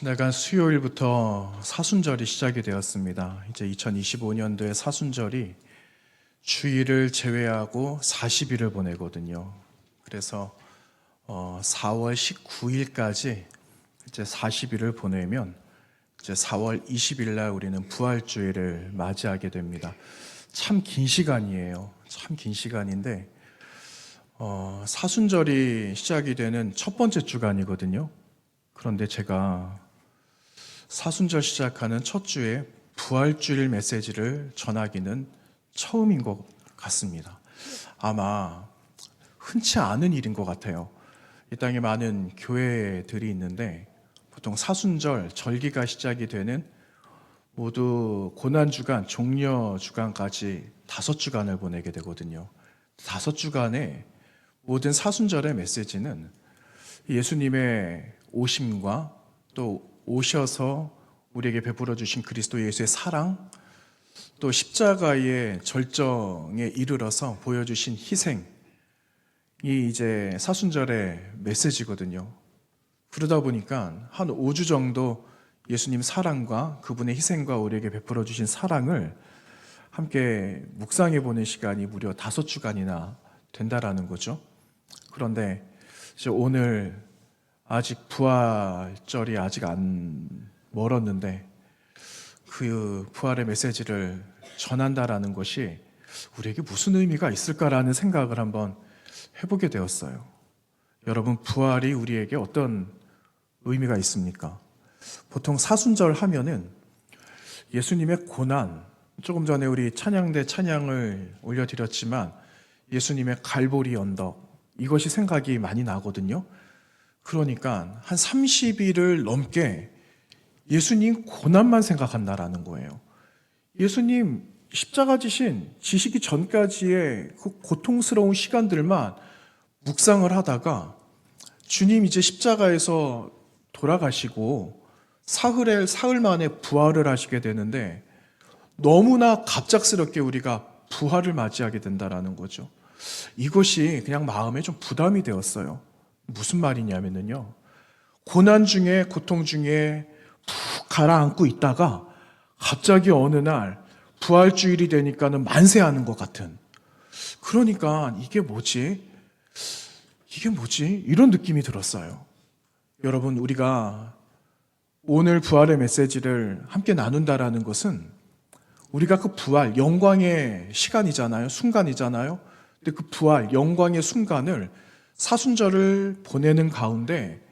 지나간 수요일부터 사순절이 시작이 되었습니다. 이제 2025년도의 사순절이 주일을 제외하고 40일을 보내거든요. 그래서 4월 19일까지 이제 40일을 보내면 이제 4월 20일 날 우리는 부활주일을 맞이하게 됩니다. 참 긴 시간이에요. 참 긴 시간인데 사순절이 시작이 되는 첫 번째 주간이거든요. 그런데 제가 사순절 시작하는 첫 주에 부활주일 메시지를 전하기는 처음인 것 같습니다. 아마 흔치 않은 일인 것 같아요. 이 땅에 많은 교회들이 있는데 보통 사순절, 절기가 시작이 되는 모두 고난주간, 종려주간까지 5주간을 보내게 되거든요. 5주간의 모든 사순절의 메시지는 예수님의 오심과 또 오셔서 우리에게 베풀어 주신 그리스도 예수의 사랑, 또 십자가의 절정에 이르러서 보여주신 희생이 이제 사순절의 메시지거든요. 그러다 보니까 한 5주 정도 예수님 사랑과 그분의 희생과 우리에게 베풀어 주신 사랑을 함께 묵상해 보는 시간이 무려 5주간이나 된다라는 거죠. 그런데 이제 오늘 아직 부활절이 아직 안 멀었는데 그 부활의 메시지를 전한다라는 것이 우리에게 무슨 의미가 있을까라는 생각을 한번 해보게 되었어요. 여러분, 부활이 우리에게 어떤 의미가 있습니까? 보통 사순절 하면은 예수님의 고난, 조금 전에 우리 찬양대 찬양을 올려드렸지만 예수님의 갈보리 언덕, 이것이 생각이 많이 나거든요. 그러니까 한 30일을 넘게 예수님 고난만 생각한다라는 거예요. 예수님 십자가 지시기 전까지의 그 고통스러운 시간들만 묵상을 하다가 주님 이제 십자가에서 돌아가시고 사흘 만에 부활을 하시게 되는데 너무나 갑작스럽게 우리가 부활을 맞이하게 된다라는 거죠. 이것이 그냥 마음에 좀 부담이 되었어요. 무슨 말이냐면요, 고난 중에, 고통 중에 푹 가라앉고 있다가 갑자기 어느 날 부활주일이 되니까는 만세하는 것 같은, 그러니까 이게 뭐지? 이런 느낌이 들었어요. 여러분, 우리가 오늘 부활의 메시지를 함께 나눈다라는 것은 우리가 그 부활, 영광의 시간이잖아요. 순간이잖아요. 근데 그 부활, 영광의 순간을 사순절을 보내는 가운데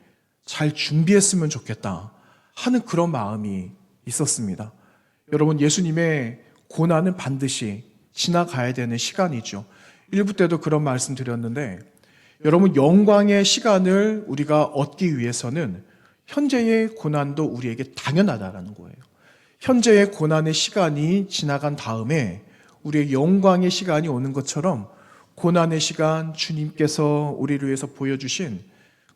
잘 준비했으면 좋겠다 하는 그런 마음이 있었습니다. 여러분, 예수님의 고난은 반드시 지나가야 되는 시간이죠. 1부 때도 그런 말씀 드렸는데, 여러분, 영광의 시간을 우리가 얻기 위해서는 현재의 고난도 우리에게 당연하다라는 거예요. 현재의 고난의 시간이 지나간 다음에 우리의 영광의 시간이 오는 것처럼 고난의 시간, 주님께서 우리를 위해서 보여주신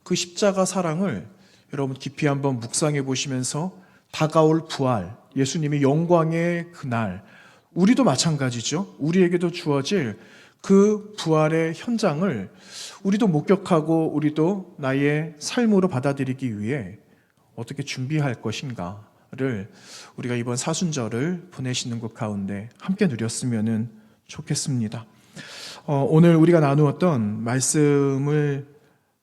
그 십자가 사랑을 여러분 깊이 한번 묵상해 보시면서 다가올 부활, 예수님의 영광의 그날, 우리도 마찬가지죠. 우리에게도 주어질 그 부활의 현장을 우리도 목격하고 우리도 나의 삶으로 받아들이기 위해 어떻게 준비할 것인가를 우리가 이번 사순절을 보내시는 것 가운데 함께 누렸으면 좋겠습니다. 오늘 우리가 나누었던 말씀을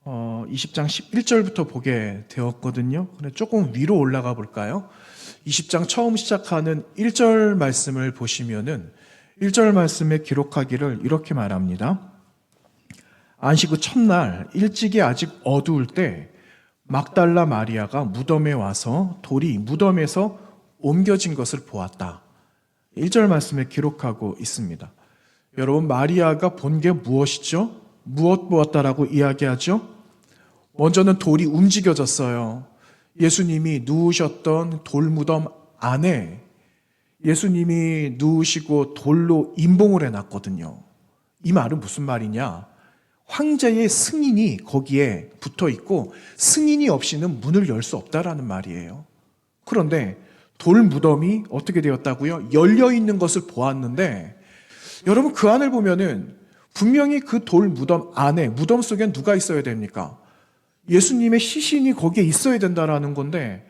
20장 11절부터 보게 되었거든요. 조금 위로 올라가 볼까요? 20장 처음 시작하는 1절 말씀을 보시면은 1절 말씀에 기록하기를 이렇게 말합니다. 안식 후 첫날 일찍이 아직 어두울 때 막달라 마리아가 무덤에 와서 돌이 무덤에서 옮겨진 것을 보았다. 1절 말씀에 기록하고 있습니다. 여러분, 마리아가 본 게 무엇이죠? 무엇 보았다라고 이야기하죠? 먼저는 돌이 움직여졌어요. 예수님이 누우셨던 돌무덤 안에 예수님이 누우시고 돌로 임봉을 해놨거든요. 이 말은 무슨 말이냐? 황제의 승인이 거기에 붙어 있고 승인이 없이는 문을 열 수 없다라는 말이에요. 그런데 돌무덤이 어떻게 되었다고요? 열려 있는 것을 보았는데, 여러분, 그 안을 보면은 분명히 그 돌무덤 안에, 무덤 속엔 누가 있어야 됩니까? 예수님의 시신이 거기에 있어야 된다라는 건데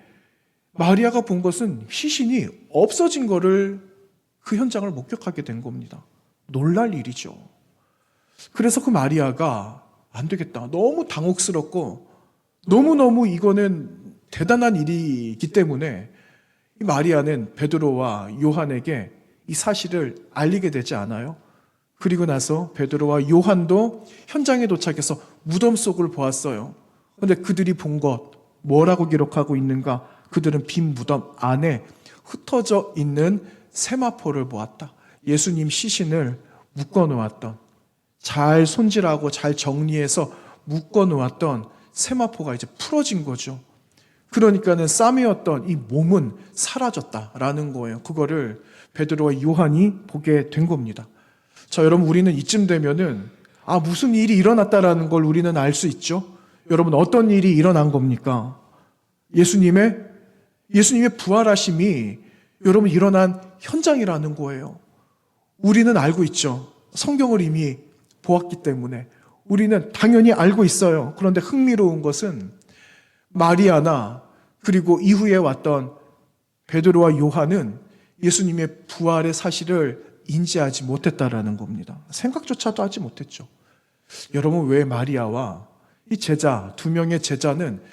마리아가 본 것은 시신이 없어진 거를 그 현장을 목격하게 된 겁니다. 놀랄 일이죠. 그래서 그 마리아가 안 되겠다. 너무 당혹스럽고 너무너무 이거는 대단한 일이기 때문에 이 마리아는 베드로와 요한에게 이 사실을 알리게 되지 않아요. 그리고 나서 베드로와 요한도 현장에 도착해서 무덤 속을 보았어요. 그런데 그들이 본 것 뭐라고 기록하고 있는가? 그들은 빈 무덤 안에 흩어져 있는 세마포를 보았다. 예수님 시신을 묶어놓았던, 잘 손질하고 잘 정리해서 묶어놓았던 세마포가 이제 풀어진 거죠. 그러니까는 쌈이었던 이 몸은 사라졌다라는 거예요. 그거를 베드로와 요한이 보게 된 겁니다. 자, 여러분, 우리는 이쯤 되면은 무슨 일이 일어났다라는 걸 우리는 알 수 있죠. 여러분, 어떤 일이 일어난 겁니까? 예수님의 부활하심이 여러분 일어난 현장이라는 거예요. 우리는 알고 있죠. 성경을 이미 보았기 때문에 우리는 당연히 알고 있어요. 그런데 흥미로운 것은 마리아나 그리고 이후에 왔던 베드로와 요한은 예수님의 부활의 사실을 인지하지 못했다라는 겁니다. 생각조차도 하지 못했죠. 여러분, 왜 마리아와 이 제자, 두 명의 제자는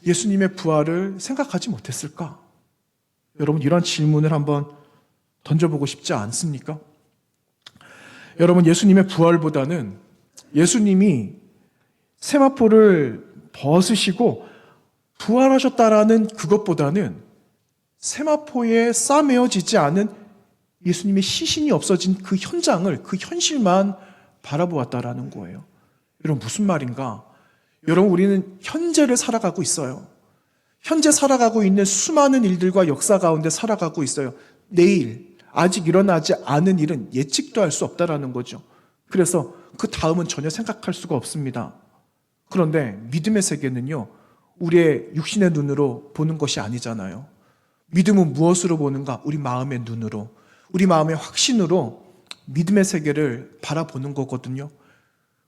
예수님의 부활을 생각하지 못했을까? 여러분, 이런 질문을 한번 던져보고 싶지 않습니까? 여러분, 예수님의 부활보다는 예수님이 세마포를 벗으시고 부활하셨다라는 그것보다는 세마포에 싸매어지지 않은 예수님의 시신이 없어진 그 현장을, 그 현실만 바라보았다라는 거예요. 여러분, 무슨 말인가? 여러분, 우리는 현재를 살아가고 있어요. 현재 살아가고 있는 수많은 일들과 역사 가운데 살아가고 있어요. 내일 아직 일어나지 않은 일은 예측도 할 수 없다라는 거죠. 그래서 그 다음은 전혀 생각할 수가 없습니다. 그런데 믿음의 세계는요, 우리의 육신의 눈으로 보는 것이 아니잖아요. 믿음은 무엇으로 보는가? 우리 마음의 눈으로, 우리 마음의 확신으로 믿음의 세계를 바라보는 거거든요.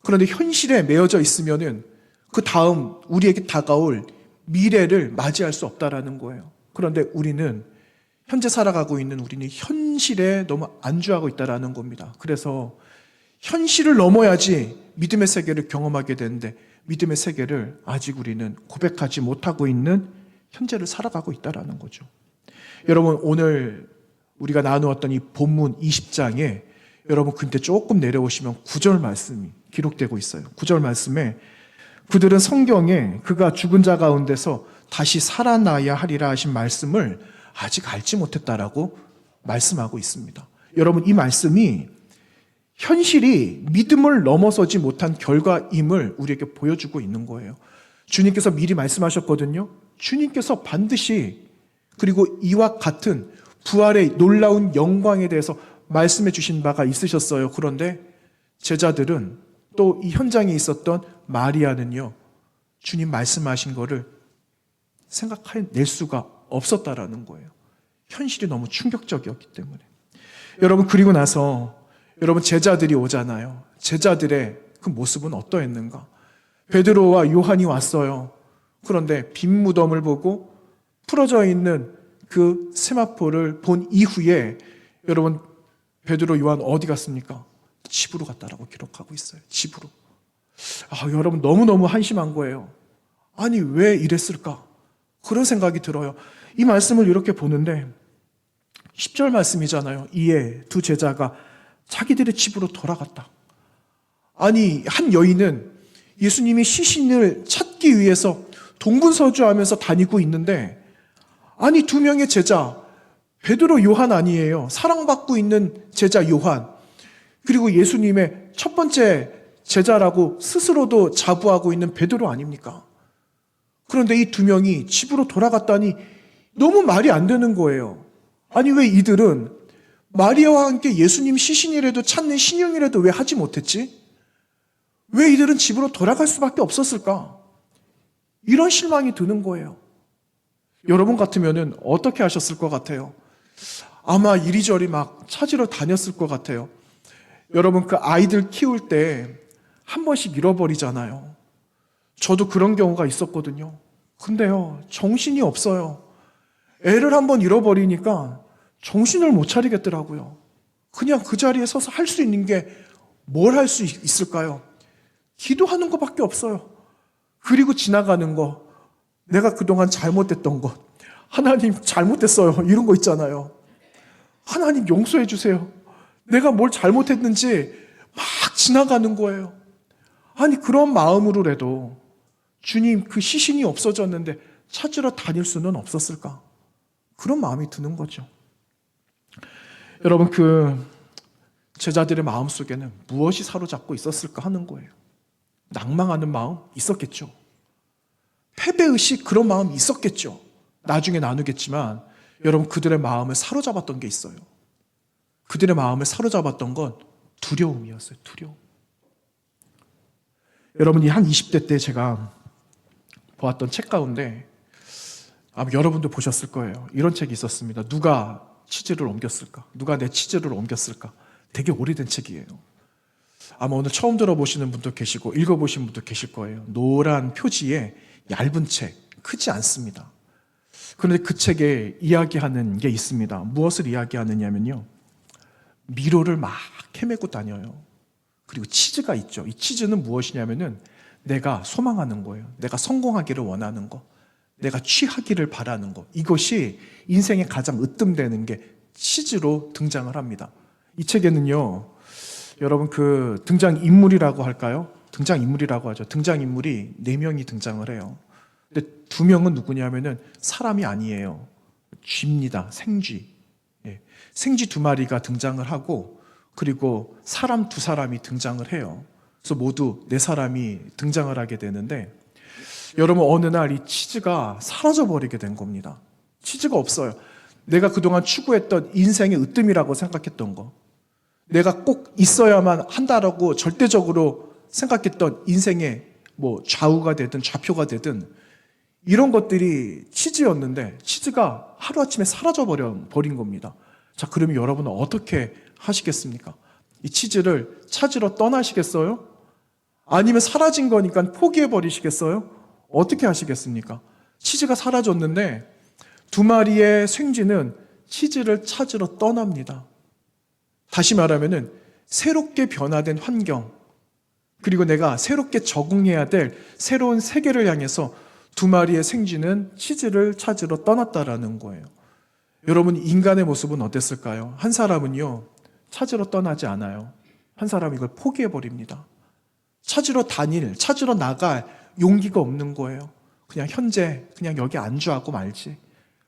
그런데 현실에 매여져 있으면은 그 다음 우리에게 다가올 미래를 맞이할 수 없다라는 거예요. 그런데 우리는 현재 살아가고 있는 우리는 현실에 너무 안주하고 있다라는 겁니다. 그래서 현실을 넘어야지 믿음의 세계를 경험하게 되는데 믿음의 세계를 아직 우리는 고백하지 못하고 있는 현재를 살아가고 있다라는 거죠. 여러분, 오늘 우리가 나누었던 이 본문 20장에 여러분 근데 조금 내려오시면 9절 말씀이 기록되고 있어요. 9절 말씀에 그들은 성경에 그가 죽은 자 가운데서 다시 살아나야 하리라 하신 말씀을 아직 알지 못했다라고 말씀하고 있습니다. 여러분, 이 말씀이 현실이 믿음을 넘어서지 못한 결과임을 우리에게 보여주고 있는 거예요. 주님께서 미리 말씀하셨거든요. 주님께서 반드시 그리고 이와 같은 부활의 놀라운 영광에 대해서 말씀해 주신 바가 있으셨어요. 그런데 제자들은 또 이 현장에 있었던 마리아는요, 주님 말씀하신 거를 생각해낼 수가 없었다라는 거예요. 현실이 너무 충격적이었기 때문에. 여러분, 그리고 나서 여러분 제자들이 오잖아요. 제자들의 그 모습은 어떠했는가? 베드로와 요한이 왔어요. 그런데 빈 무덤을 보고 풀어져 있는 그 세마포를 본 이후에 여러분 베드로, 요한 어디 갔습니까? 집으로 갔다라고 기록하고 있어요. 집으로. 여러분, 너무너무 한심한 거예요. 아니, 왜 이랬을까? 그런 생각이 들어요. 이 말씀을 이렇게 보는데 10절 말씀이잖아요. 이에 두 제자가 자기들의 집으로 돌아갔다. 아니, 한 여인은 예수님이 시신을 찾기 위해서 동분서주하면서 다니고 있는데, 아니, 두 명의 제자, 베드로, 요한 아니에요. 사랑받고 있는 제자 요한, 그리고 예수님의 첫 번째 제자라고 스스로도 자부하고 있는 베드로 아닙니까? 그런데 이 두 명이 집으로 돌아갔다니 너무 말이 안 되는 거예요. 아니, 왜 이들은 마리아와 함께 예수님 시신이라도 찾는 신용이라도 왜 하지 못했지? 왜 이들은 집으로 돌아갈 수밖에 없었을까? 이런 실망이 드는 거예요. 여러분 같으면은 어떻게 하셨을 것 같아요? 아마 이리저리 막 찾으러 다녔을 것 같아요. 여러분, 그 아이들 키울 때 한 번씩 잃어버리잖아요. 저도 그런 경우가 있었거든요. 근데요, 정신이 없어요. 애를 한번 잃어버리니까 정신을 못 차리겠더라고요. 그냥 그 자리에 서서 할 수 있는 게 뭘 할 수 있을까요? 기도하는 것밖에 없어요. 그리고 지나가는 거, 내가 그동안 잘못했던 것, 하나님 잘못했어요, 이런 거 있잖아요. 하나님 용서해 주세요. 내가 뭘 잘못했는지 막 지나가는 거예요. 아니 그런 마음으로라도 주님 그 시신이 없어졌는데 찾으러 다닐 수는 없었을까? 그런 마음이 드는 거죠. 여러분 그 제자들의 마음속에는 무엇이 사로잡고 있었을까 하는 거예요. 낭망하는 마음 있었겠죠. 패배의식 그런 마음이 있었겠죠. 나중에 나누겠지만 여러분 그들의 마음을 사로잡았던 게 있어요. 그들의 마음을 사로잡았던 건 두려움이었어요. 두려움. 여러분이 한 20대 때 제가 보았던 책 가운데 아마 여러분도 보셨을 거예요. 이런 책이 있었습니다. 누가 치즈를 옮겼을까? 누가 내 치즈를 옮겼을까? 되게 오래된 책이에요. 아마 오늘 처음 들어보시는 분도 계시고 읽어보신 분도 계실 거예요. 노란 표지에 얇은 책, 크지 않습니다. 그런데 그 책에 이야기하는 게 있습니다. 무엇을 이야기하느냐면요. 미로를 막 헤매고 다녀요. 그리고 치즈가 있죠. 이 치즈는 무엇이냐면은 내가 소망하는 거예요. 내가 성공하기를 원하는 거. 내가 취하기를 바라는 거. 이것이 인생에 가장 으뜸되는 게 치즈로 등장을 합니다. 이 책에는요. 여러분 그 등장인물이라고 할까요? 등장인물이라고 하죠. 등장인물이 4명이 등장을 해요. 근데 2명은 누구냐면은 사람이 아니에요. 쥐입니다. 생쥐. 예. 생쥐 2마리가 등장을 하고 그리고 사람 2사람이 등장을 해요. 그래서 모두 4사람이 등장을 하게 되는데 여러분 어느 날 이 치즈가 사라져버리게 된 겁니다. 치즈가 없어요. 내가 그동안 추구했던 인생의 으뜸이라고 생각했던 거, 내가 꼭 있어야만 한다라고 절대적으로 생각했던 인생의 뭐 좌우가 되든 좌표가 되든 이런 것들이 치즈였는데 치즈가 하루아침에 사라져버린 겁니다. 자, 그러면 여러분은 어떻게 하시겠습니까? 이 치즈를 찾으러 떠나시겠어요? 아니면 사라진 거니까 포기해버리시겠어요? 어떻게 하시겠습니까? 치즈가 사라졌는데 2마리의 생쥐는 치즈를 찾으러 떠납니다. 다시 말하면은 새롭게 변화된 환경, 그리고 내가 새롭게 적응해야 될 새로운 세계를 향해서 2마리의 생쥐는 치즈를 찾으러 떠났다라는 거예요. 여러분, 인간의 모습은 어땠을까요? 한 사람은요, 찾으러 떠나지 않아요. 한 사람은 이걸 포기해버립니다. 찾으러 나갈 용기가 없는 거예요. 그냥 현재, 그냥 여기 안주하고 말지.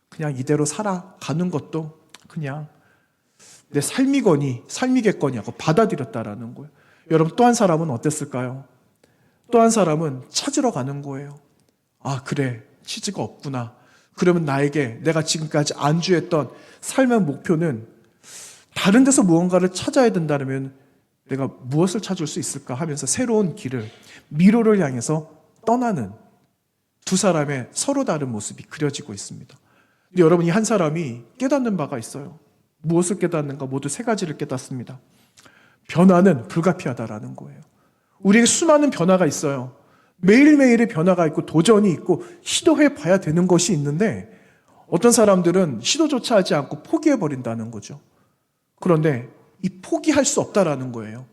그냥 이대로 살아가는 것도 그냥 내 삶이겠거니 하고 받아들였다라는 거예요. 여러분, 또 한 사람은 어땠을까요? 또 한 사람은 찾으러 가는 거예요. 아, 그래. 치즈가 없구나. 그러면 내가 지금까지 안주했던 삶의 목표는 다른 데서 무언가를 찾아야 된다면 내가 무엇을 찾을 수 있을까 하면서 새로운 길을, 미로를 향해서 떠나는 2사람의 서로 다른 모습이 그려지고 있습니다. 근데 여러분, 이 한 사람이 깨닫는 바가 있어요. 무엇을 깨닫는가? 모두 3가지를 깨닫습니다. 변화는 불가피하다라는 거예요. 우리에게 수많은 변화가 있어요. 매일매일의 변화가 있고 도전이 있고 시도해 봐야 되는 것이 있는데 어떤 사람들은 시도조차 하지 않고 포기해버린다는 거죠. 그런데 이 포기할 수 없다라는 거예요.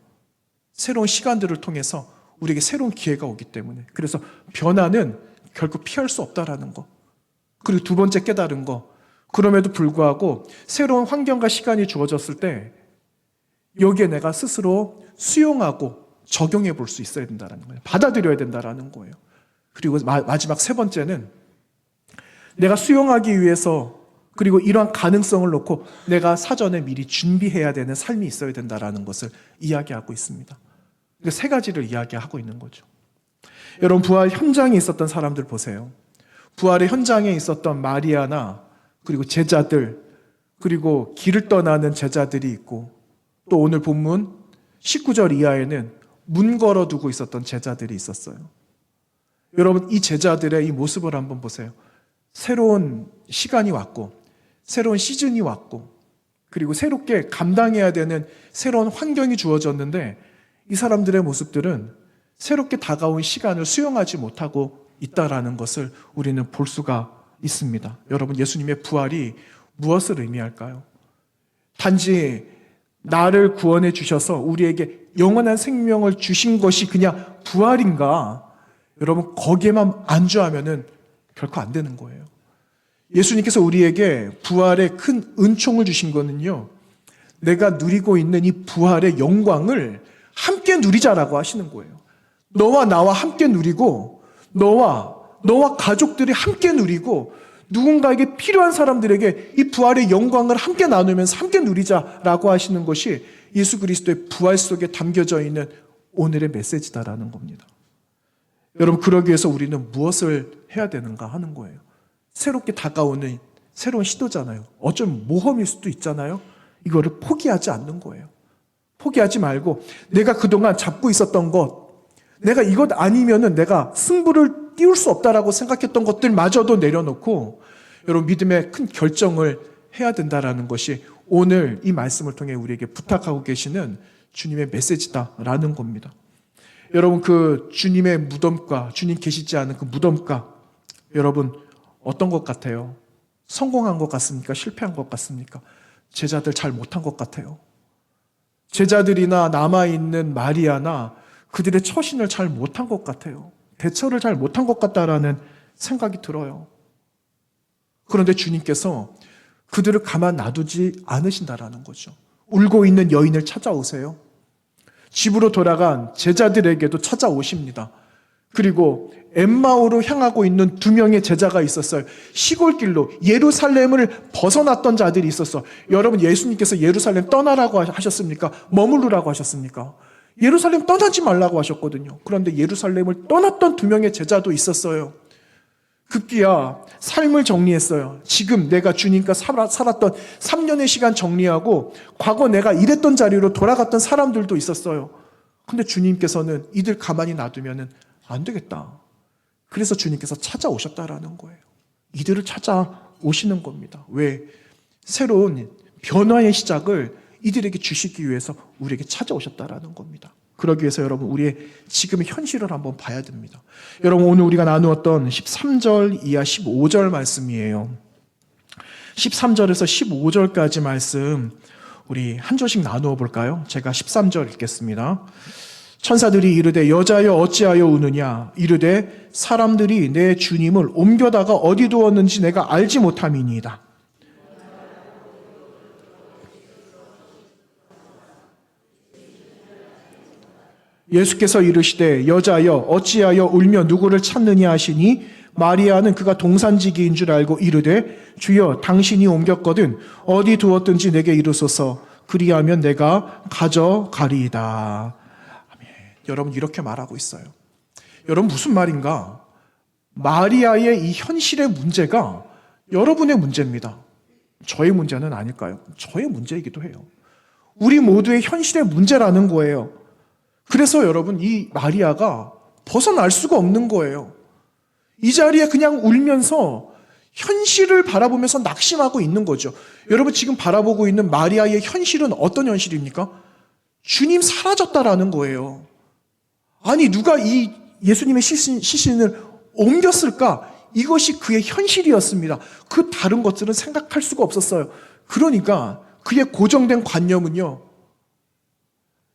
새로운 시간들을 통해서 우리에게 새로운 기회가 오기 때문에. 그래서 변화는 결코 피할 수 없다라는 거. 그리고 2번째 깨달은 거. 그럼에도 불구하고 새로운 환경과 시간이 주어졌을 때 여기에 내가 스스로 수용하고 적용해 볼 수 있어야 된다는 거예요. 받아들여야 된다는 거예요. 그리고 마지막 3번째는 내가 수용하기 위해서 그리고 이러한 가능성을 놓고 내가 사전에 미리 준비해야 되는 삶이 있어야 된다는 것을 이야기하고 있습니다. 3가지를 이야기하고 있는 거죠. 여러분, 부활 현장에 있었던 사람들 보세요. 부활의 현장에 있었던 마리아나 그리고 제자들, 그리고 길을 떠나는 제자들이 있고 또 오늘 본문 19절 이하에는 문 걸어두고 있었던 제자들이 있었어요. 여러분, 이 제자들의 이 모습을 한번 보세요. 새로운 시간이 왔고 새로운 시즌이 왔고 그리고 새롭게 감당해야 되는 새로운 환경이 주어졌는데 이 사람들의 모습들은 새롭게 다가온 시간을 수용하지 못하고 있다라는 것을 우리는 볼 수가 있습니다. 여러분, 예수님의 부활이 무엇을 의미할까요? 단지 나를 구원해 주셔서 우리에게 영원한 생명을 주신 것이 그냥 부활인가? 여러분, 거기에만 안주하면은 결코 안 되는 거예요. 예수님께서 우리에게 부활의 큰 은총을 주신 거는요, 내가 누리고 있는 이 부활의 영광을 함께 누리자라고 하시는 거예요. 너와 나와 함께 누리고, 너와 가족들이 함께 누리고, 누군가에게 필요한 사람들에게 이 부활의 영광을 함께 나누면서 함께 누리자라고 하시는 것이 예수 그리스도의 부활 속에 담겨져 있는 오늘의 메시지다라는 겁니다. 여러분, 그러기 위해서 우리는 무엇을 해야 되는가 하는 거예요. 새롭게 다가오는 새로운 시도잖아요. 어쩌면 모험일 수도 있잖아요. 이거를 포기하지 않는 거예요. 포기하지 말고 내가 그동안 잡고 있었던 것, 내가 이것 아니면은 내가 승부를 띄울 수 없다라고 생각했던 것들마저도 내려놓고 여러분, 믿음의 큰 결정을 해야 된다라는 것이 오늘 이 말씀을 통해 우리에게 부탁하고 계시는 주님의 메시지다라는 겁니다. 여러분, 그 주님의 무덤가, 주님 계시지 않은 그 무덤가, 여러분 어떤 것 같아요? 성공한 것 같습니까? 실패한 것 같습니까? 제자들 잘 못한 것 같아요. 제자들이나 남아있는 마리아나 그들의 처신을 잘 못한 것 같아요. 대처를 잘 못한 것 같다라는 생각이 들어요. 그런데 주님께서 그들을 가만 놔두지 않으신다라는 거죠. 울고 있는 여인을 찾아오세요. 집으로 돌아간 제자들에게도 찾아오십니다. 그리고 엠마오로 향하고 있는 2명의 제자가 있었어요. 시골길로 예루살렘을 벗어났던 자들이 있었어. 여러분, 예수님께서 예루살렘 떠나라고 하셨습니까? 머무르라고 하셨습니까? 예루살렘 떠나지 말라고 하셨거든요. 그런데 예루살렘을 떠났던 2명의 제자도 있었어요. 급기야 삶을 정리했어요. 지금 내가 주님과 살았던 3년의 시간 정리하고 과거 내가 일했던 자리로 돌아갔던 사람들도 있었어요. 근데 주님께서는 이들 가만히 놔두면 안 되겠다. 그래서 주님께서 찾아오셨다라는 거예요. 이들을 찾아오시는 겁니다. 왜? 새로운 변화의 시작을 이들에게 주시기 위해서 우리에게 찾아오셨다라는 겁니다. 그러기 위해서 여러분, 우리의 지금의 현실을 한번 봐야 됩니다. 여러분, 오늘 우리가 나누었던 13절 이하 15절 말씀이에요. 13절에서 15절까지 말씀 우리 한 절씩 나누어 볼까요? 제가 13절 읽겠습니다. 천사들이 이르되 여자여 어찌하여 우느냐? 이르되 사람들이 내 주님을 옮겨다가 어디 두었는지 내가 알지 못함이니이다. 예수께서 이르시되 여자여 어찌하여 울며 누구를 찾느냐 하시니 마리아는 그가 동산지기인 줄 알고 이르되 주여 당신이 옮겼거든 어디 두었든지 내게 이르소서 그리하면 내가 가져가리이다. 아멘. 여러분, 이렇게 말하고 있어요. 여러분, 무슨 말인가? 마리아의 이 현실의 문제가 여러분의 문제입니다. 저의 문제는 아닐까요? 저의 문제이기도 해요. 우리 모두의 현실의 문제라는 거예요. 그래서 여러분, 이 마리아가 벗어날 수가 없는 거예요. 이 자리에 그냥 울면서 현실을 바라보면서 낙심하고 있는 거죠. 여러분, 지금 바라보고 있는 마리아의 현실은 어떤 현실입니까? 주님 사라졌다라는 거예요. 아니, 누가 이 예수님의 시신을 옮겼을까? 이것이 그의 현실이었습니다. 그 다른 것들은 생각할 수가 없었어요. 그러니까 그의 고정된 관념은요,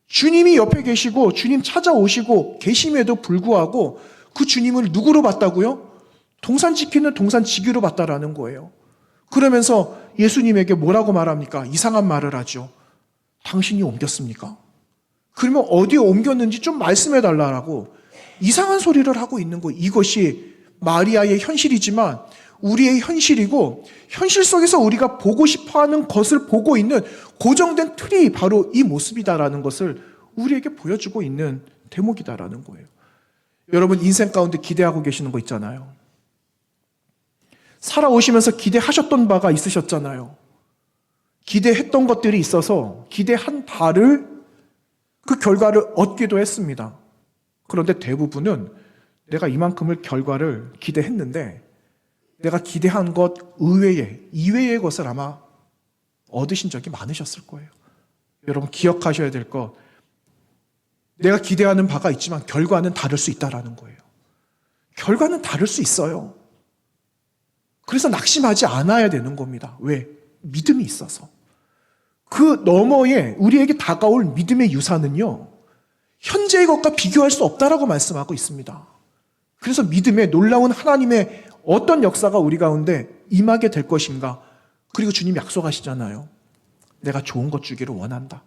주님이 옆에 계시고 주님 찾아오시고 계심에도 불구하고 그 주님을 누구로 봤다고요? 동산 지키는 동산지기로 봤다라는 거예요. 그러면서 예수님에게 뭐라고 말합니까? 이상한 말을 하죠. 당신이 옮겼습니까? 그러면 어디에 옮겼는지 좀 말씀해 달라고 이상한 소리를 하고 있는 거예요. 이것이 마리아의 현실이지만 우리의 현실이고, 현실 속에서 우리가 보고 싶어하는 것을 보고 있는 고정된 틀이 바로 이 모습이다라는 것을 우리에게 보여주고 있는 대목이다라는 거예요. 여러분, 인생 가운데 기대하고 계시는 거 있잖아요. 살아오시면서 기대하셨던 바가 있으셨잖아요. 기대했던 것들이 있어서 기대한 바를, 그 결과를 얻기도 했습니다. 그런데 대부분은 내가 이만큼의 결과를 기대했는데 내가 기대한 것 이외의 것을 아마 얻으신 적이 많으셨을 거예요. 여러분, 기억하셔야 될 것, 내가 기대하는 바가 있지만 결과는 다를 수 있다라는 거예요. 결과는 다를 수 있어요. 그래서 낙심하지 않아야 되는 겁니다. 왜? 믿음이 있어서. 그 너머에 우리에게 다가올 믿음의 유산은요, 현재의 것과 비교할 수 없다라고 말씀하고 있습니다. 그래서 믿음의 놀라운 하나님의 어떤 역사가 우리 가운데 임하게 될 것인가. 그리고 주님 약속하시잖아요. 내가 좋은 것 주기를 원한다.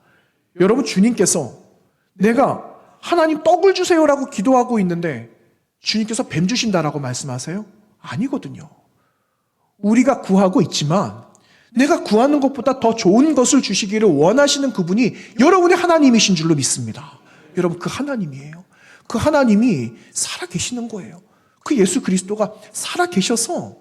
여러분, 주님께서 내가 하나님 떡을 주세요라고 기도하고 있는데 주님께서 뱀 주신다라고 말씀하세요? 아니거든요. 우리가 구하고 있지만 내가 구하는 것보다 더 좋은 것을 주시기를 원하시는 그분이 여러분의 하나님이신 줄로 믿습니다. 여러분, 그 하나님이에요. 그 하나님이 살아계시는 거예요. 그 예수 그리스도가 살아계셔서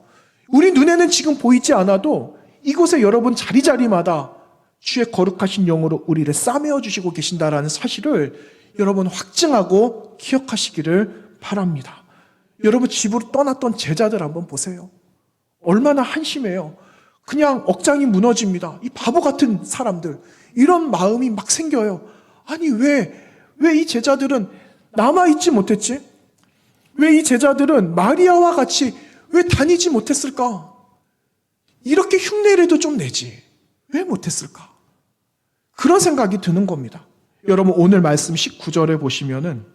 우리 눈에는 지금 보이지 않아도 이곳에 여러분 자리자리마다 주의 거룩하신 영으로 우리를 싸매어 주시고 계신다라는 사실을 여러분 확증하고 기억하시기를 바랍니다. 여러분, 집으로 떠났던 제자들 한번 보세요. 얼마나 한심해요. 그냥 억장이 무너집니다. 이 바보 같은 사람들, 이런 마음이 막 생겨요. 아니, 왜 이 제자들은 남아있지 못했지? 왜 이 제자들은 마리아와 같이 왜 다니지 못했을까? 이렇게 흉내라도 좀 내지 왜 못했을까? 그런 생각이 드는 겁니다. 여러분, 오늘 말씀 19절에 보시면은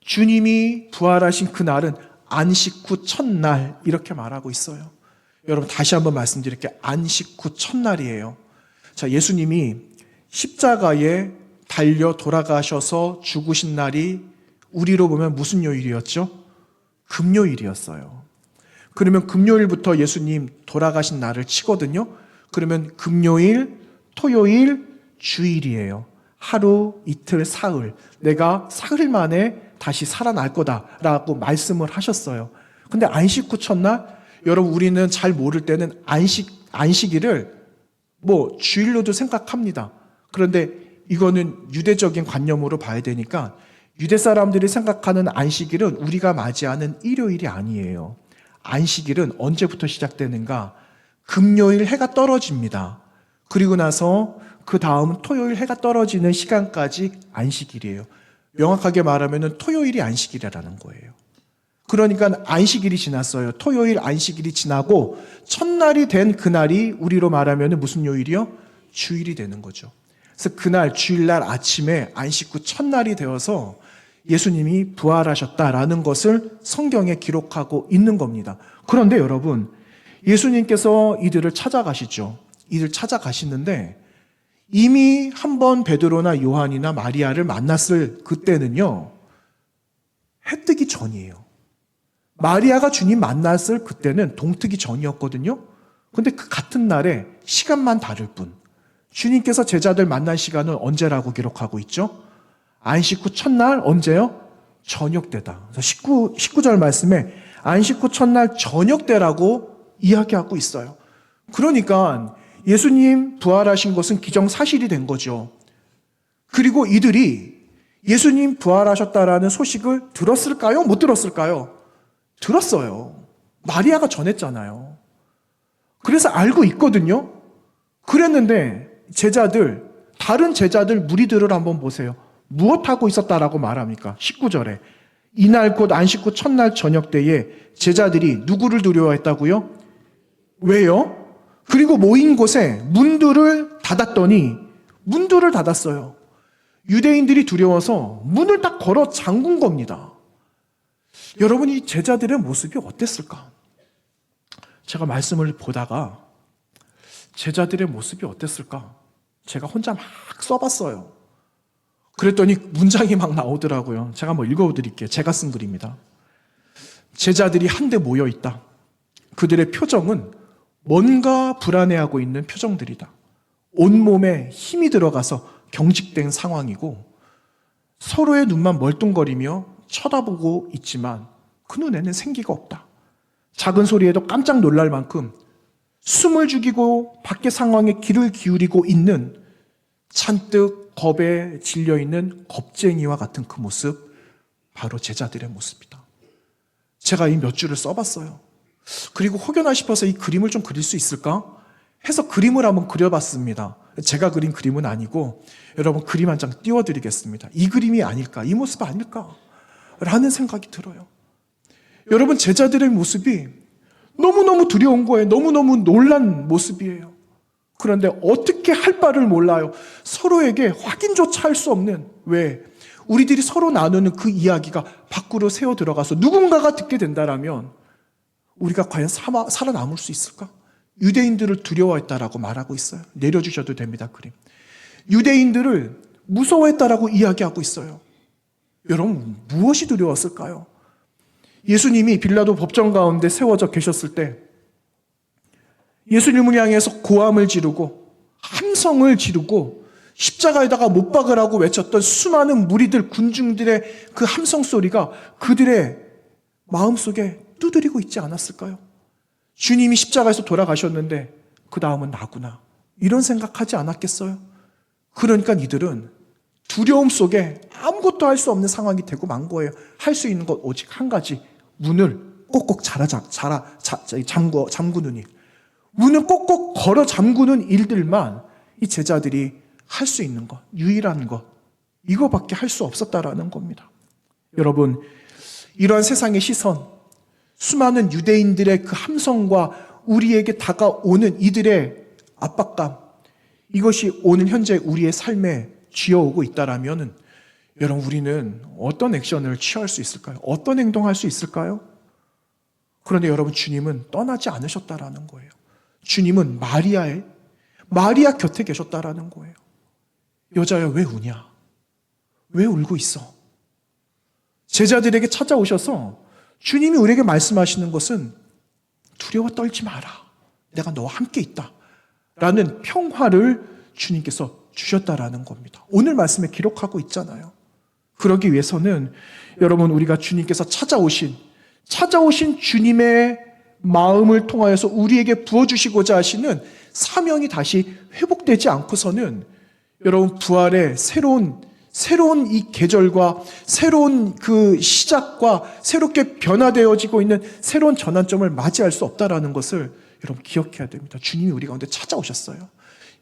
주님이 부활하신 그날은 안식 후 첫날 이렇게 말하고 있어요. 여러분, 다시 한번 말씀드릴게요. 안식 후 첫날이에요. 자, 예수님이 십자가에 달려 돌아가셔서 죽으신 날이 우리로 보면 무슨 요일이었죠? 금요일이었어요. 그러면 금요일부터 예수님 돌아가신 날을 치거든요. 그러면 금요일, 토요일, 주일이에요. 하루, 이틀, 사흘. 내가 사흘 만에 다시 살아날 거다라고 말씀을 하셨어요. 근데 안식 후 첫날, 여러분, 우리는 잘 모를 때는 안식일을 주일로도 생각합니다. 그런데 이거는 유대적인 관념으로 봐야 되니까 유대 사람들이 생각하는 안식일은 우리가 맞이하는 일요일이 아니에요. 안식일은 언제부터 시작되는가? 금요일 해가 떨어집니다. 그리고 나서 그 다음 토요일 해가 떨어지는 시간까지 안식일이에요. 명확하게 말하면 토요일이 안식일이라는 거예요. 그러니까 안식일이 지났어요. 토요일 안식일이 지나고 첫날이 된 그날이 우리로 말하면 무슨 요일이요? 주일이 되는 거죠. 그래서 그날 주일날 아침에 안식 후 첫날이 되어서 예수님이 부활하셨다라는 것을 성경에 기록하고 있는 겁니다. 그런데 여러분, 예수님께서 이들을 찾아가시죠. 이들 찾아가시는데 이미 한번 베드로나 요한이나 마리아를 만났을 그때는요, 해 뜨기 전이에요. 마리아가 주님 만났을 그때는 동트기 전이었거든요. 근데 그 같은 날에 시간만 다를 뿐. 주님께서 제자들 만난 시간은 언제라고 기록하고 있죠? 안식 후 첫날 언제요? 저녁 때다. 그래서 19절 말씀에 안식 후 첫날 저녁 때라고 이야기하고 있어요. 그러니까 예수님 부활하신 것은 기정사실이 된 거죠. 그리고 이들이 예수님 부활하셨다라는 소식을 들었을까요? 못 들었을까요? 들었어요. 마리아가 전했잖아요. 그래서 알고 있거든요. 그랬는데 다른 제자들 무리들을 한번 보세요. 무엇하고 있었다라고 말합니까? 19절에 이날 곧 안식 후 첫날 저녁 때에 제자들이 누구를 두려워했다고요? 왜요? 그리고 모인 곳에 문들을 닫았어요. 유대인들이 두려워서 문을 딱 걸어 잠근 겁니다. 여러분, 이 제자들의 모습이 어땠을까? 제가 말씀을 보다가 제자들의 모습이 어땠을까? 제가 혼자 막 써봤어요. 그랬더니 문장이 막 나오더라고요. 제가 한번 읽어드릴게요. 제가 쓴 글입니다. 제자들이 한데 모여 있다. 그들의 표정은 뭔가 불안해하고 있는 표정들이다. 온몸에 힘이 들어가서 경직된 상황이고 서로의 눈만 멀뚱거리며 쳐다보고 있지만 그 눈에는 생기가 없다. 작은 소리에도 깜짝 놀랄 만큼 숨을 죽이고 밖의 상황에 귀를 기울이고 있는 잔뜩 겁에 질려있는 겁쟁이와 같은 그 모습, 바로 제자들의 모습이다. 제가 이 몇 줄을 써봤어요. 그리고 혹여나 싶어서 이 그림을 좀 그릴 수 있을까 해서 그림을 한번 그려봤습니다. 제가 그린 그림은 아니고 여러분 그림 한 장 띄워드리겠습니다. 이 그림이 아닐까, 이 모습 아닐까 라는 생각이 들어요. 여러분, 제자들의 모습이 너무너무 두려운 거예요. 너무너무 놀란 모습이에요. 그런데 어떻게 할 바를 몰라요. 서로에게 확인조차 할 수 없는, 왜? 우리들이 서로 나누는 그 이야기가 밖으로 새어 들어가서 누군가가 듣게 된다라면 우리가 과연 살아남을 수 있을까? 유대인들을 두려워했다라고 말하고 있어요. 내려주셔도 됩니다, 그림. 유대인들을 무서워했다라고 이야기하고 있어요. 여러분, 무엇이 두려웠을까요? 예수님이 빌라도 법정 가운데 세워져 계셨을 때 예수님을 향해서 고함을 지르고 함성을 지르고 십자가에다가 못 박으라고 외쳤던 수많은 무리들, 군중들의 그 함성 소리가 그들의 마음속에 두드리고 있지 않았을까요? 주님이 십자가에서 돌아가셨는데 그 다음은 나구나, 이런 생각하지 않았겠어요? 그러니까 이들은 두려움 속에 아무것도 할 수 없는 상황이 되고 만 거예요. 할 수 있는 것 오직 한 가지, 문을 꼭꼭 잠그는 일, 문을 꼭꼭 걸어 잠그는 일들만 이 제자들이 할 수 있는 것, 유일한 것, 이거밖에 할 수 없었다라는 겁니다. 여러분, 이러한 세상의 시선, 수많은 유대인들의 그 함성과 우리에게 다가오는 이들의 압박감, 이것이 오늘 현재 우리의 삶에 쥐어오고 있다라면 여러분, 우리는 어떤 액션을 취할 수 있을까요? 어떤 행동할 수 있을까요? 그런데 여러분, 주님은 떠나지 않으셨다라는 거예요. 주님은 마리아 곁에 계셨다라는 거예요. 여자야, 왜 우냐? 왜 울고 있어? 제자들에게 찾아오셔서 주님이 우리에게 말씀하시는 것은 두려워 떨지 마라, 내가 너와 함께 있다 라는 평화를 주님께서 주셨다라는 겁니다. 오늘 말씀에 기록하고 있잖아요. 그러기 위해서는 여러분, 우리가 주님께서 찾아오신 주님의 마음을 통하여서 우리에게 부어주시고자 하시는 사명이 다시 회복되지 않고서는 여러분, 부활의 새로운 이 계절과 새로운 그 시작과 새롭게 변화되어지고 있는 새로운 전환점을 맞이할 수 없다라는 것을 여러분 기억해야 됩니다. 주님이 우리 가운데 찾아오셨어요.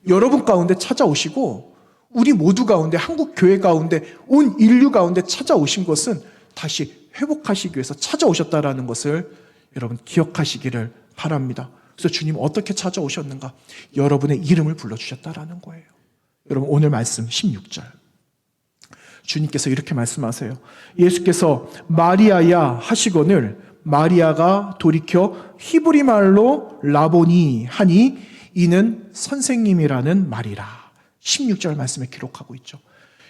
여러분 가운데 찾아오시고 우리 모두 가운데, 한국 교회 가운데, 온 인류 가운데 찾아오신 것은 다시 회복하시기 위해서 찾아오셨다라는 것을 여러분 기억하시기를 바랍니다. 그래서 주님 어떻게 찾아오셨는가? 여러분의 이름을 불러주셨다라는 거예요. 여러분, 오늘 말씀 16절 주님께서 이렇게 말씀하세요. 예수께서 마리아야 하시거늘 마리아가 돌이켜 히브리 말로 라보니 하니 이는 선생님이라는 말이라. 16절 말씀에 기록하고 있죠.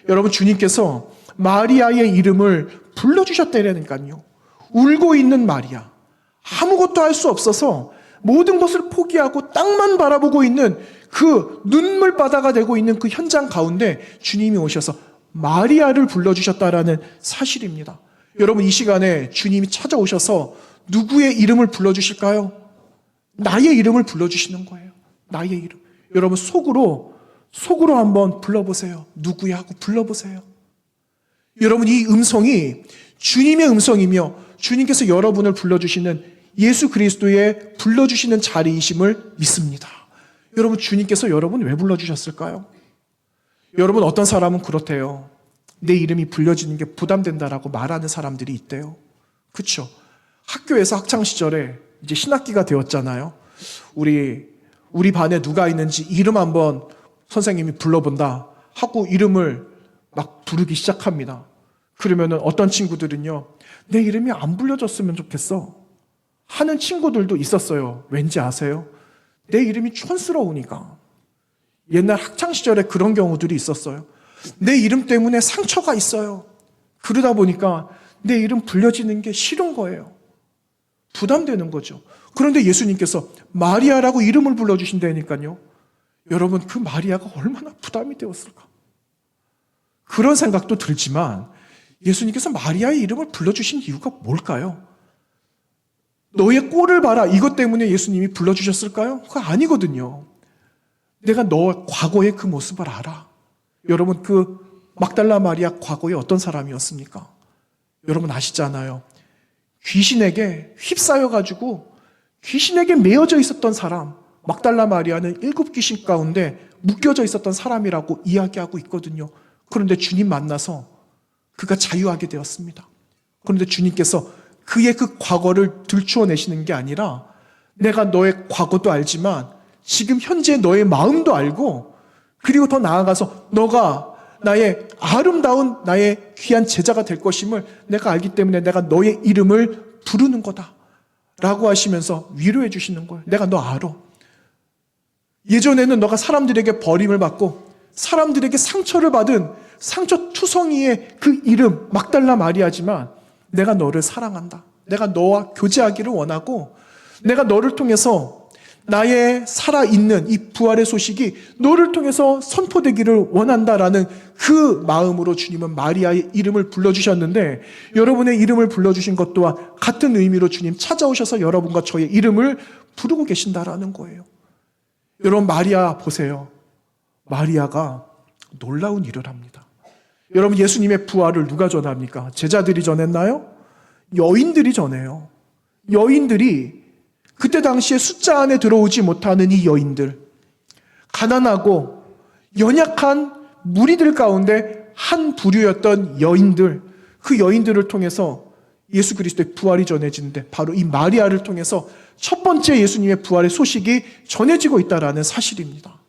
여러분, 주님께서 마리아의 이름을 불러주셨다니까요. 울고 있는 마리아, 아무것도 할 수 없어서 모든 것을 포기하고 땅만 바라보고 있는 그 눈물바다가 되고 있는 그 현장 가운데 주님이 오셔서 마리아를 불러주셨다라는 사실입니다. 여러분, 이 시간에 주님이 찾아오셔서 누구의 이름을 불러주실까요? 나의 이름을 불러주시는 거예요. 나의 이름. 여러분, 속으로 한번 불러보세요. 누구야 하고 불러보세요. 여러분, 이 음성이 주님의 음성이며 주님께서 여러분을 불러주시는 예수 그리스도의 불러주시는 자리이심을 믿습니다. 여러분, 주님께서 여러분 왜 불러주셨을까요? 여러분, 어떤 사람은 그렇대요. 내 이름이 불려지는 게 부담된다라고 말하는 사람들이 있대요. 그렇죠? 학교에서 학창시절에 이제 신학기가 되었잖아요. 우리 반에 누가 있는지 이름 한번 선생님이 불러본다 하고 이름을 막 부르기 시작합니다. 그러면은 어떤 친구들은요, 내 이름이 안 불려졌으면 좋겠어 하는 친구들도 있었어요. 왠지 아세요? 내 이름이 촌스러우니까. 옛날 학창시절에 그런 경우들이 있었어요. 내 이름 때문에 상처가 있어요. 그러다 보니까 내 이름 불려지는 게 싫은 거예요. 부담되는 거죠. 그런데 예수님께서 마리아라고 이름을 불러주신다니까요. 여러분, 그 마리아가 얼마나 부담이 되었을까? 그런 생각도 들지만 예수님께서 마리아의 이름을 불러주신 이유가 뭘까요? 너의 꼴을 봐라, 이것 때문에 예수님이 불러주셨을까요? 그거 아니거든요. 내가 너 과거의 그 모습을 알아. 여러분, 그 막달라 마리아 과거에 어떤 사람이었습니까? 여러분 아시잖아요. 귀신에게 휩싸여가지고 귀신에게 매어져 있었던 사람, 막달라 마리아는 7 귀신 가운데 묶여져 있었던 사람이라고 이야기하고 있거든요. 그런데 주님 만나서 그가 자유하게 되었습니다. 그런데 주님께서 그의 그 과거를 들추어내시는 게 아니라 내가 너의 과거도 알지만 지금 현재 너의 마음도 알고, 그리고 더 나아가서 너가 나의 아름다운 나의 귀한 제자가 될 것임을 내가 알기 때문에 내가 너의 이름을 부르는 거다 라고 하시면서 위로해 주시는 거예요. 내가 너 알아. 예전에는 너가 사람들에게 버림을 받고 사람들에게 상처를 받은 상처투성이의 그 이름 막달라 마리아지만 내가 너를 사랑한다. 내가 너와 교제하기를 원하고 내가 너를 통해서 나의 살아있는 이 부활의 소식이 너를 통해서 선포되기를 원한다라는 그 마음으로 주님은 마리아의 이름을 불러주셨는데, 여러분의 이름을 불러주신 것 또한 같은 의미로 주님 찾아오셔서 여러분과 저의 이름을 부르고 계신다라는 거예요. 여러분, 마리아 보세요. 마리아가 놀라운 일을 합니다. 여러분, 예수님의 부활을 누가 전합니까? 제자들이 전했나요? 여인들이 전해요. 여인들이 그때 당시에 숫자 안에 들어오지 못하는 이 여인들, 가난하고 연약한 무리들 가운데 한 부류였던 여인들, 그 여인들을 통해서 예수 그리스도의 부활이 전해지는데 바로 이 마리아를 통해서 첫 번째 예수님의 부활의 소식이 전해지고 있다는 사실입니다.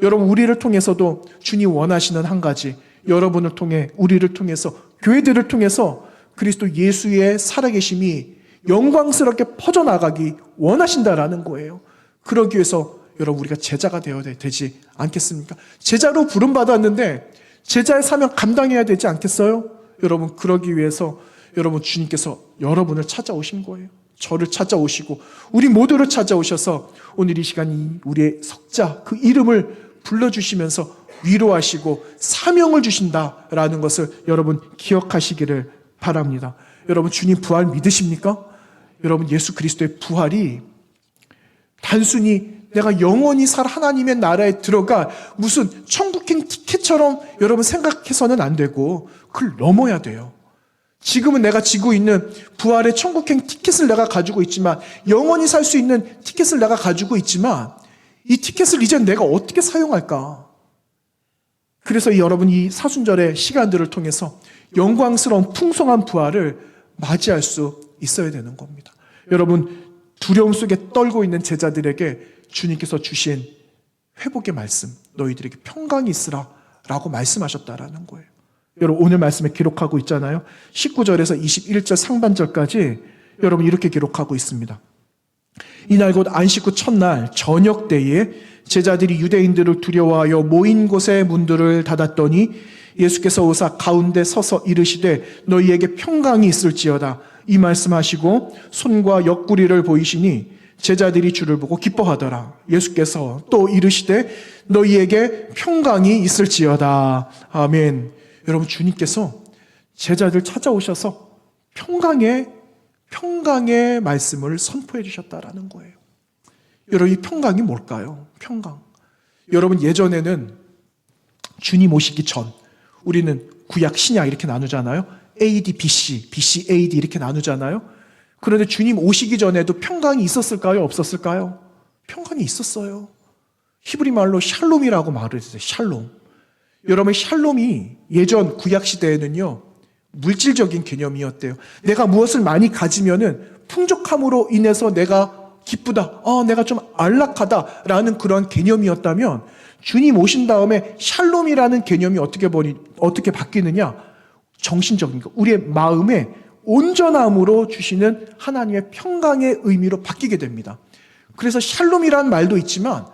여러분, 우리를 통해서도 주님 원하시는 한 가지, 여러분을 통해, 우리를 통해서, 교회들을 통해서 그리스도 예수의 살아계심이 영광스럽게 퍼져나가기 원하신다라는 거예요. 그러기 위해서 여러분, 우리가 제자가 되어야 되지 않겠습니까? 제자로 부름받았는데 제자의 사명 감당해야 되지 않겠어요? 여러분, 그러기 위해서 여러분, 주님께서 여러분을 찾아오신 거예요. 저를 찾아오시고 우리 모두를 찾아오셔서 오늘 이 시간 우리의 석자, 그 이름을 불러주시면서 위로하시고 사명을 주신다라는 것을 여러분 기억하시기를 바랍니다. 여러분, 주님 부활 믿으십니까? 여러분, 예수 그리스도의 부활이 단순히 내가 영원히 살 하나님의 나라에 들어가 무슨 천국행 티켓처럼 여러분 생각해서는 안 되고 그걸 넘어야 돼요. 지금은 내가 지고 있는 부활의 천국행 티켓을 내가 가지고 있지만, 영원히 살 수 있는 티켓을 내가 가지고 있지만, 이 티켓을 이제 내가 어떻게 사용할까? 그래서 여러분, 이 사순절의 시간들을 통해서 영광스러운 풍성한 부활을 맞이할 수 있어야 되는 겁니다. 여러분, 두려움 속에 떨고 있는 제자들에게 주님께서 주신 회복의 말씀, 너희들에게 평강이 있으라 라고 말씀하셨다라는 거예요. 여러분, 오늘 말씀에 기록하고 있잖아요. 19절에서 21절 상반절까지 여러분 이렇게 기록하고 있습니다. 이날 곧 안식 후 첫날 저녁 때에 제자들이 유대인들을 두려워하여 모인 곳의 문들을 닫았더니 예수께서 오사 가운데 서서 이르시되 너희에게 평강이 있을지어다 이 말씀하시고 손과 옆구리를 보이시니 제자들이 주를 보고 기뻐하더라. 예수께서 또 이르시되 너희에게 평강이 있을지어다. 아멘. 여러분, 주님께서 제자들 찾아오셔서 평강의 말씀을 선포해 주셨다라는 거예요. 여러분, 이 평강이 뭘까요? 평강. 여러분, 예전에는 주님 오시기 전 우리는 구약 신약 이렇게 나누잖아요. AD, BC, BC, AD 이렇게 나누잖아요. 그런데 주님 오시기 전에도 평강이 있었을까요? 없었을까요? 평강이 있었어요. 히브리 말로 샬롬이라고 말을 했어요. 샬롬. 여러분, 샬롬이 예전 구약 시대에는요, 물질적인 개념이었대요. 내가 무엇을 많이 가지면은 풍족함으로 인해서 내가 기쁘다, 내가 좀 안락하다라는 그런 개념이었다면, 주님 오신 다음에 샬롬이라는 개념이 어떻게 바뀌느냐? 정신적인 거, 우리의 마음에 온전함으로 주시는 하나님의 평강의 의미로 바뀌게 됩니다. 그래서 샬롬이라는 말도 있지만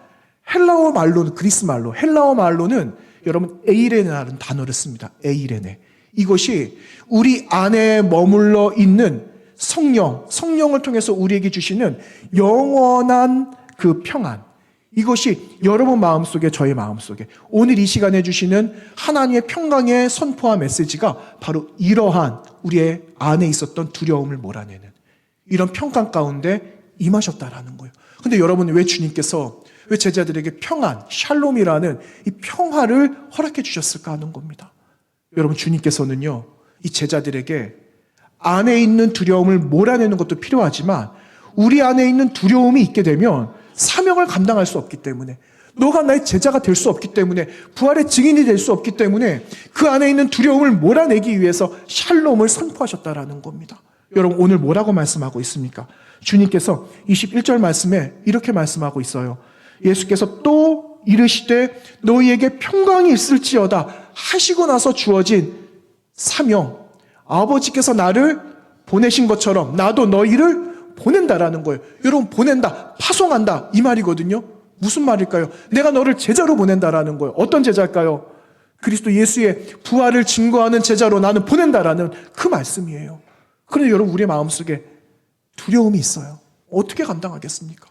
헬라어 말로는, 그리스 말로, 헬라어 말로는 여러분 에이레네라는 단어를 씁니다. 에이레네. 이것이 우리 안에 머물러 있는 성령을 통해서 우리에게 주시는 영원한 그 평안, 이것이 여러분 마음속에, 저의 마음속에 오늘 이 시간에 주시는 하나님의 평강의 선포와 메시지가 바로 이러한 우리의 안에 있었던 두려움을 몰아내는 이런 평강 가운데 임하셨다라는 거예요. 근데 여러분, 왜 주님께서 왜 제자들에게 평안, 샬롬이라는 이 평화를 허락해 주셨을까 하는 겁니다. 여러분, 주님께서는요, 이 제자들에게 안에 있는 두려움을 몰아내는 것도 필요하지만 우리 안에 있는 두려움이 있게 되면 사명을 감당할 수 없기 때문에, 너가 나의 제자가 될 수 없기 때문에, 부활의 증인이 될 수 없기 때문에 그 안에 있는 두려움을 몰아내기 위해서 샬롬을 선포하셨다라는 겁니다. 여러분 오늘 뭐라고 말씀하고 있습니까? 주님께서 21절 말씀에 이렇게 말씀하고 있어요. 예수께서 또 이르시되 너희에게 평강이 있을지어다 하시고 나서 주어진 사명, 아버지께서 나를 보내신 것처럼 나도 너희를 보낸다라는 거예요. 여러분 보낸다, 파송한다 이 말이거든요. 무슨 말일까요? 내가 너를 제자로 보낸다라는 거예요. 어떤 제자일까요? 그리스도 예수의 부활을 증거하는 제자로 나는 보낸다라는 그 말씀이에요. 그런데 여러분 우리의 마음속에 두려움이 있어요. 어떻게 감당하겠습니까?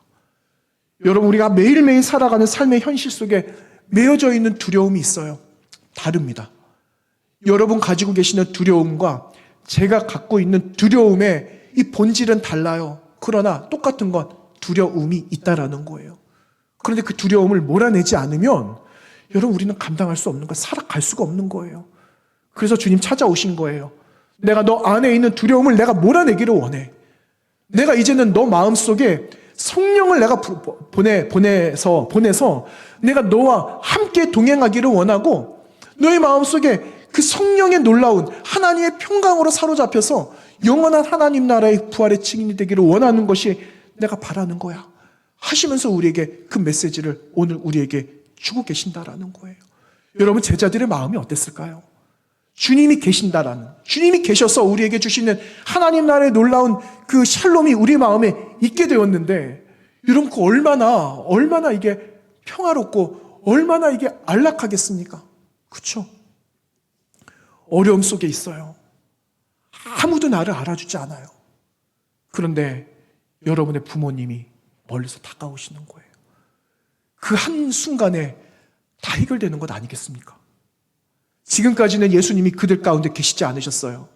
여러분 우리가 매일매일 살아가는 삶의 현실 속에 매여져 있는 두려움이 있어요. 다릅니다. 여러분 가지고 계시는 두려움과 제가 갖고 있는 두려움의 이 본질은 달라요. 그러나 똑같은 건 두려움이 있다라는 거예요. 그런데 그 두려움을 몰아내지 않으면 여러분 우리는 감당할 수 없는 거예요. 살아갈 수가 없는 거예요. 그래서 주님 찾아오신 거예요. 내가 너 안에 있는 두려움을 내가 몰아내기를 원해. 내가 이제는 너 마음속에 성령을 내가 보내서 내가 너와 함께 동행하기를 원하고 너의 마음속에 그 성령의 놀라운 하나님의 평강으로 사로잡혀서 영원한 하나님 나라의 부활의 증인이 되기를 원하는 것이 내가 바라는 거야 하시면서 우리에게 그 메시지를 오늘 우리에게 주고 계신다라는 거예요. 여러분 제자들의 마음이 어땠을까요? 주님이 계신다라는, 주님이 계셔서 우리에게 주시는 하나님 나라의 놀라운 그 샬롬이 우리 마음에 있게 되었는데 여러분 그 얼마나 이게 평화롭고 얼마나 이게 안락하겠습니까? 그렇죠? 어려움 속에 있어요. 아무도 나를 알아주지 않아요. 그런데 여러분의 부모님이 멀리서 다가오시는 거예요. 그 한순간에 다 해결되는 것 아니겠습니까? 지금까지는 예수님이 그들 가운데 계시지 않으셨어요.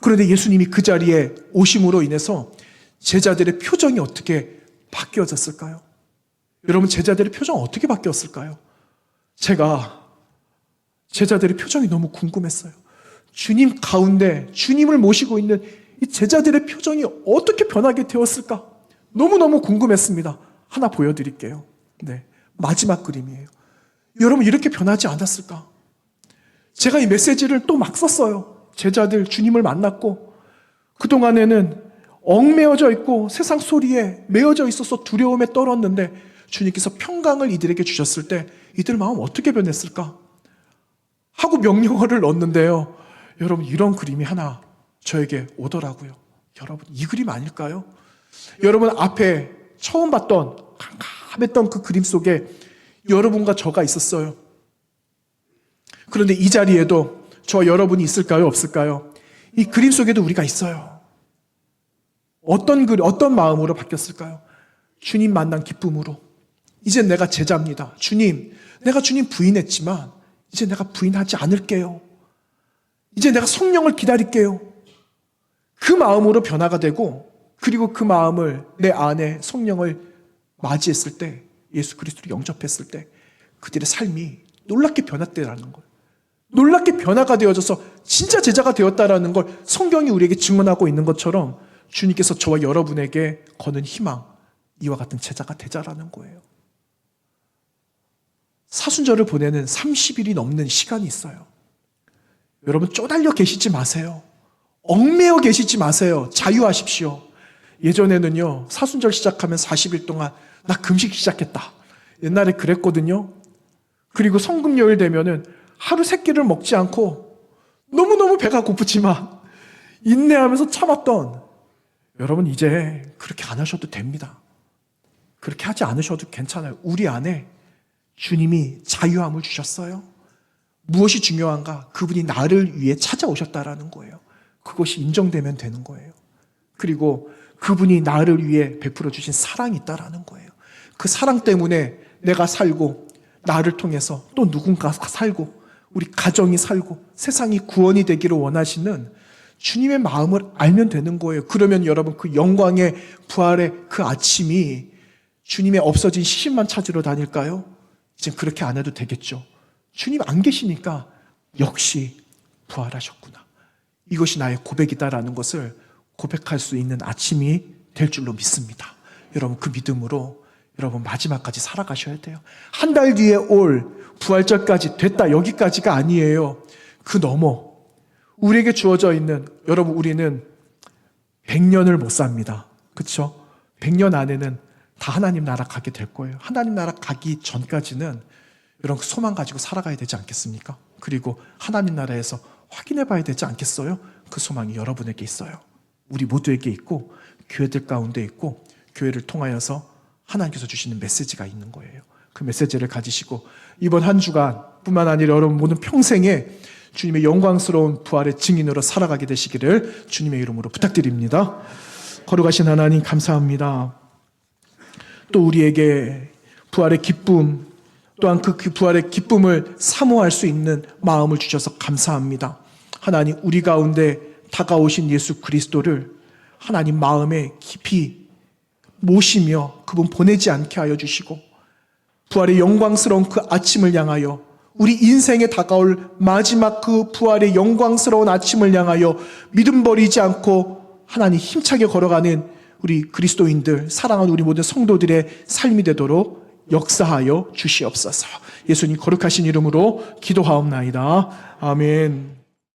그런데 예수님이 그 자리에 오심으로 인해서 제자들의 표정이 어떻게 바뀌어졌을까요? 여러분 제자들의 표정 어떻게 바뀌었을까요? 제가 제자들의 표정이 너무 궁금했어요. 주님 가운데 주님을 모시고 있는 이 제자들의 표정이 어떻게 변하게 되었을까? 너무너무 궁금했습니다. 하나 보여드릴게요. 네, 마지막 그림이에요. 여러분 이렇게 변하지 않았을까? 제가 이 메시지를 또 막 썼어요. 제자들 주님을 만났고 그동안에는 얽매여져 있고 세상 소리에 매여져 있어서 두려움에 떨었는데 주님께서 평강을 이들에게 주셨을 때 이들 마음 어떻게 변했을까? 하고 명령어를 넣었는데요. 여러분 이런 그림이 하나 저에게 오더라고요. 여러분 이 그림 아닐까요? 여러분 앞에 처음 봤던 캄캄했던 그 그림 속에 여러분과 저가 있었어요. 그런데 이 자리에도 저 여러분이 있을까요? 없을까요? 이 그림 속에도 우리가 있어요. 어떤 마음으로 바뀌었을까요? 주님 만난 기쁨으로. 이제 내가 제자입니다. 주님, 내가 주님 부인했지만 이제 내가 부인하지 않을게요. 이제 내가 성령을 기다릴게요. 그 마음으로 변화가 되고 그리고 그 마음을 내 안에 성령을 맞이했을 때 예수 그리스도를 영접했을 때 그들의 삶이 놀랍게 변화되라는 거예요. 놀랍게 변화가 되어져서 진짜 제자가 되었다라는 걸 성경이 우리에게 증언하고 있는 것처럼 주님께서 저와 여러분에게 거는 희망, 이와 같은 제자가 되자라는 거예요. 사순절을 보내는 30일이 넘는 시간이 있어요. 여러분 쪼달려 계시지 마세요. 얽매여 계시지 마세요. 자유하십시오. 예전에는요 사순절 시작하면 40일 동안 나 금식 시작했다. 옛날에 그랬거든요. 그리고 성금요일 되면은 하루 3끼를 먹지 않고 너무너무 배가 고프지만 인내하면서 참았던 여러분 이제 그렇게 안 하셔도 됩니다. 그렇게 하지 않으셔도 괜찮아요. 우리 안에 주님이 자유함을 주셨어요. 무엇이 중요한가? 그분이 나를 위해 찾아오셨다라는 거예요. 그것이 인정되면 되는 거예요. 그리고 그분이 나를 위해 베풀어 주신 사랑이 있다라는 거예요. 그 사랑 때문에 내가 살고 나를 통해서 또 누군가 살고 우리 가정이 살고 세상이 구원이 되기를 원하시는 주님의 마음을 알면 되는 거예요. 그러면 여러분 그 영광의 부활의 그 아침이 주님의 없어진 시신만 찾으러 다닐까요? 이제 그렇게 안 해도 되겠죠. 주님 안 계시니까 역시 부활하셨구나. 이것이 나의 고백이다라는 것을 고백할 수 있는 아침이 될 줄로 믿습니다. 여러분 그 믿음으로 여러분 마지막까지 살아가셔야 돼요. 한 달 뒤에 올 부활절까지 됐다 여기까지가 아니에요. 그 넘어 우리에게 주어져 있는 여러분 우리는 100년을 못 삽니다. 그렇죠? 100년 안에는 다 하나님 나라 가게 될 거예요. 하나님 나라 가기 전까지는 이런 소망 가지고 살아가야 되지 않겠습니까? 그리고 하나님 나라에서 확인해 봐야 되지 않겠어요? 그 소망이 여러분에게 있어요. 우리 모두에게 있고 교회들 가운데 있고 교회를 통하여서 하나님께서 주시는 메시지가 있는 거예요. 그 메시지를 가지시고 이번 한 주간 뿐만 아니라 여러분 모든 평생에 주님의 영광스러운 부활의 증인으로 살아가게 되시기를 주님의 이름으로 부탁드립니다. 거룩하신 하나님 감사합니다. 또 우리에게 부활의 기쁨 또한 그 부활의 기쁨을 사모할 수 있는 마음을 주셔서 감사합니다. 하나님 우리 가운데 다가오신 예수 그리스도를 하나님 마음에 깊이 모시며 그분 보내지 않게 하여 주시고 부활의 영광스러운 그 아침을 향하여 우리 인생에 다가올 마지막 그 부활의 영광스러운 아침을 향하여 믿음 버리지 않고 하나님 힘차게 걸어가는 우리 그리스도인들 사랑하는 우리 모든 성도들의 삶이 되도록 역사하여 주시옵소서. 예수님 거룩하신 이름으로 기도하옵나이다. 아멘.